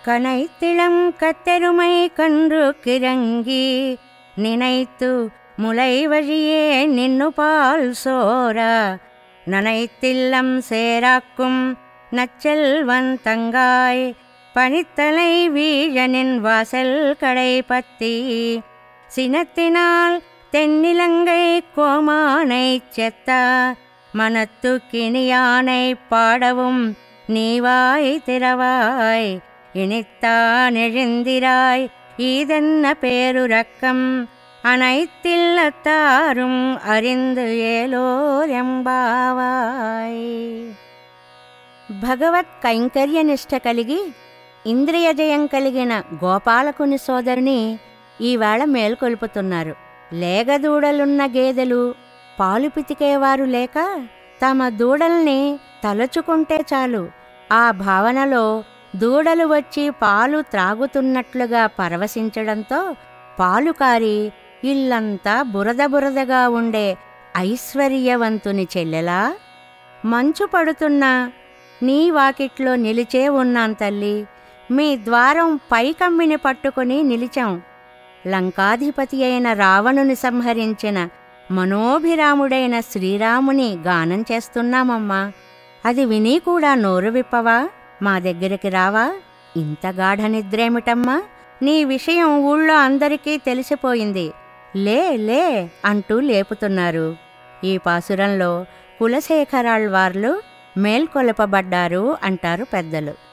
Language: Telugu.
கனைத்திளம் கத்தெருமை கன்று கிறங்கி நினைத்து முலை வழியே நின்னு பால் சோரா நனைத்தில்லம் சேராக்கும் நச்செல்வன் தங்காய் பனித்தலை வீழனின் வாசல் கடை பத்தி சினத்தினால் தென்னிலங்கை கோமானை செத்தா மனத்து கிணியானை பாடவும் நீவாய் திறவாய் இனித்தான் எழுந்திராய் ஈதென்ன பேருரக்கம் அனைத்தில்லத்தாரும் அறிந்து ఏలోర్ ఎంబావాయ్. భగవత్ కైంకర్యనిష్ట కలిగి ఇంద్రియజయం కలిగిన గోపాలకుని సోదరుని ఈవేళ మేల్కొల్పుతున్నారు. లేగదూడలున్న గేదెలు పాలు పితికేవారు లేక తమ దూడల్ని తలచుకుంటే చాలు ఆ భావనలో దూడలు వచ్చి పాలు త్రాగుతున్నట్లుగా పరవశించడంతో పాలు కారి ఇల్లంతా బురద బురదగా ఉండే ఐశ్వర్యవంతుని చెల్లెలా, మంచు పడుతున్నా నీ వాకిట్లో నిలిచే ఉన్నాం తల్లి, మీ ద్వారం పైకమ్మిని పట్టుకుని నిలిచాం. లంకాధిపతి అయిన రావణుని సంహరించిన మనోభిరాముడైన శ్రీరాముని గానం చేస్తున్నామమ్మా. అది విని కూడా నోరు విప్పవా? మా దగ్గరికి రావా? ఇంత గాఢ నిద్రేమిటమ్మా? నీ విషయం ఊళ్ళో అందరికీ తెలిసిపోయింది. లే లే అంటూ లేపుతున్నారు. ఈ పాసురంలో కులశేఖరాళ్వార్లు మేల్కొలపబడ్డారు అంటారు పెద్దలు.